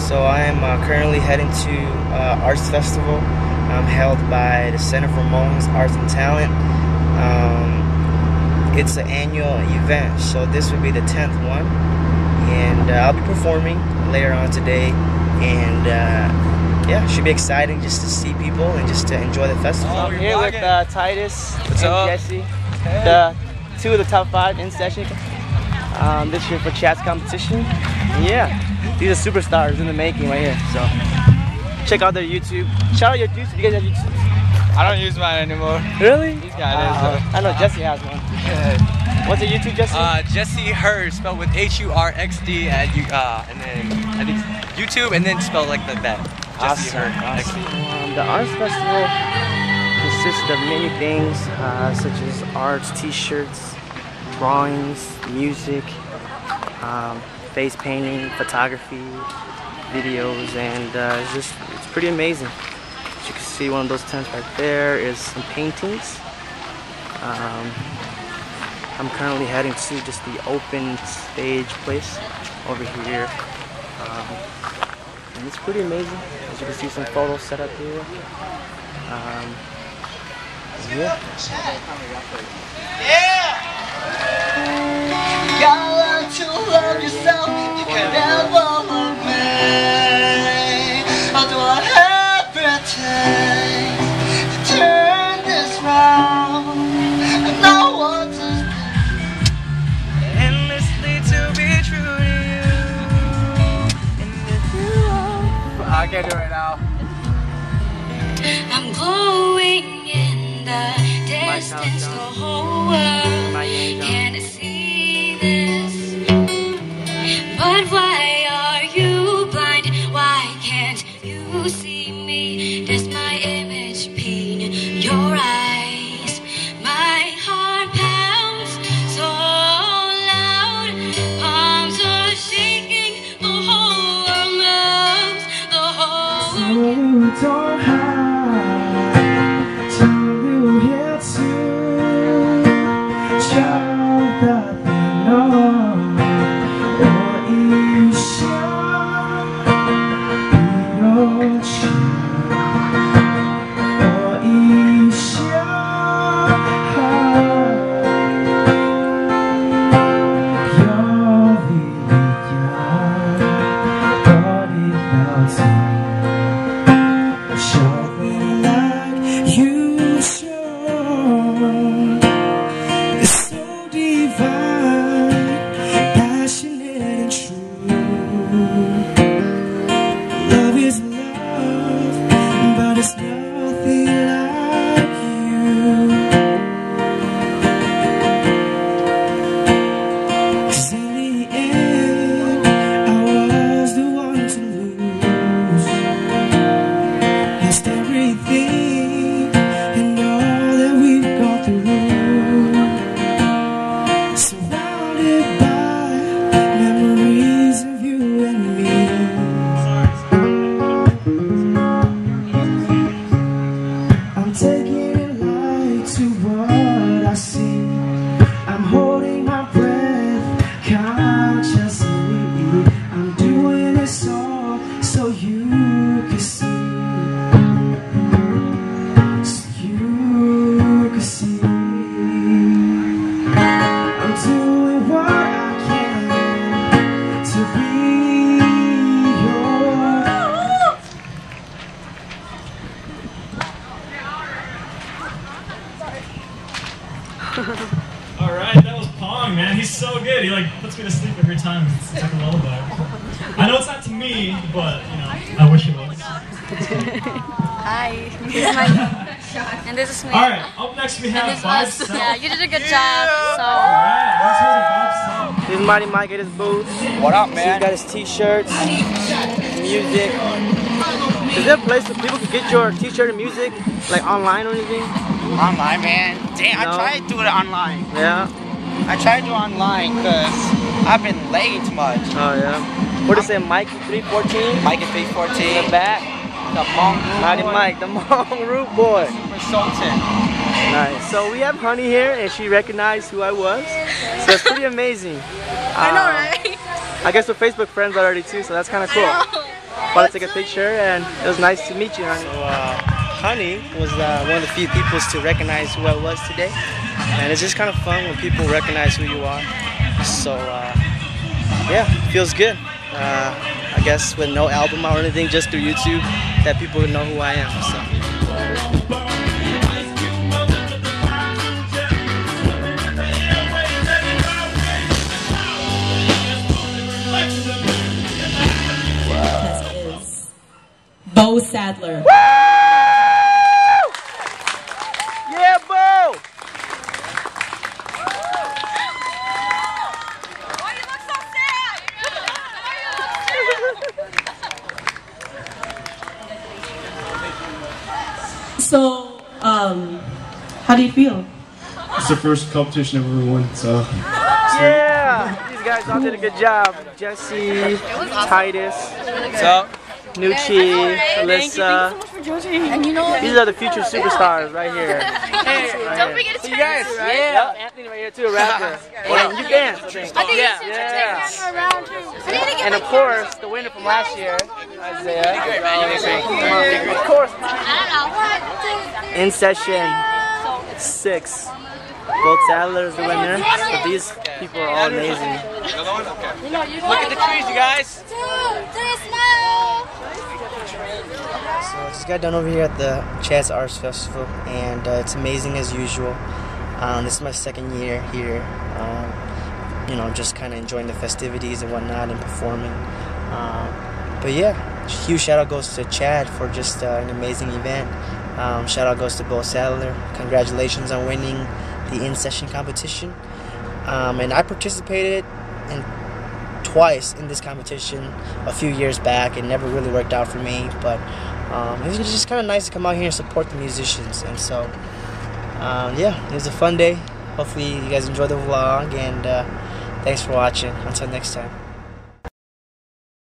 So I am currently heading to Arts Festival held by the Center for Hmong's Arts and Talent. It's an annual event, so this will be the 10th one, and I'll be performing later on today, and yeah, it should be exciting just to see people and just to enjoy the festival. I'm here with Titus and Jesse, two of the top 5 in session this year for Chat's competition. Yeah, these are superstars in the making right here. So check out their YouTube. Shout out your YouTube. You guys have YouTube? I don't use mine anymore. Really? These guys. I know Jesse has one. Yeah. What's your YouTube, Jesse? Jesse Hurd, spelled with H-U-R-X-D, and then I think YouTube, and then spelled like that. Jesse Hurd. Awesome. The Arts Festival consists of many things, such as arts, t-shirts, drawings, music, face painting, photography, videos, and it's pretty amazing. As you can see, one of those tents right there is some paintings. I'm currently heading to just the open stage place over here, and it's pretty amazing. As you can see, some photos set up here. Yeah. You gotta learn to love yourself. You can never love me. I'll do whatever it takes to turn this round. I know what to do. Endlessly to be true to you. And if you want, I can't do it right now. I'm glowing in the distance. The whole world can't see this. But why are you blind? Why can't you see me? Does my image pain your eyes? My heart pounds so loud, palms are shaking, the whole world knows, the whole world. So don't hide, tell you here to show that they know. Alright, that was Pong, man. He's so good. He like puts me to sleep every time. It's like a lullaby. I know it's not to me, but you know, I wish it was. Hi, this is my and this is me. Alright, up next we have Bob Self. Yeah, you did a good job. So Alright, let's hear the Bob Self. This is Mighty Mike at his booth. What up, He's man? got his t-shirts, music. Is there a place where people can get your t-shirt and music, like online or anything? Online, man. Damn, No. I tried to do it online. Yeah. I tried to do online because I've been lagging too much. Oh yeah. What does it say? Mike 314. Mike at In 314. the back. The Hmong Root Mighty Boy. Mike, the Hmong Root Boy. Super Sultan. Nice. So we have Honey here, and she recognized who I was. So it's pretty amazing. I know, right? I guess we're Facebook friends already too, so that's kind of cool. want to take a picture, and it was nice to meet you, honey. So, Honey was one of the few people to recognize who I was today, and it's just kind of fun when people recognize who you are. So yeah, feels good. I guess with no album or anything, just through YouTube, that people would know who I am. So. Bo Sadler. Woo! Yeah, Bo! Why you look so sad? So, how do you feel? It's the first competition I've ever won, so. Yeah! These guys all did a good job. Jesse, Titus, So, Nucci, Alyssa. These are the future superstars right here. Don't forget to You guys, yeah. Anthony right here too, a rapper. And you dance, I think. Yeah. And of course, the winner from last year, Isaiah. Of course. In session 6. Both Sadler is the winner, but these people are all amazing. look at the trees, you guys. So I just got done over here at the Chad's Arts Festival, and it's amazing as usual. This is my second year here, you know, just kind of enjoying the festivities and whatnot and performing. But yeah, huge shout out goes to Chad for just an amazing event. Shout out goes to Bo Sadler. Congratulations on winning the in-session competition. And I participated twice in this competition a few years back. It never really worked out for me, but it was just kind of nice to come out here and support the musicians. And so yeah, it was a fun day. Hopefully you guys enjoyed the vlog, and thanks for watching. Until next time.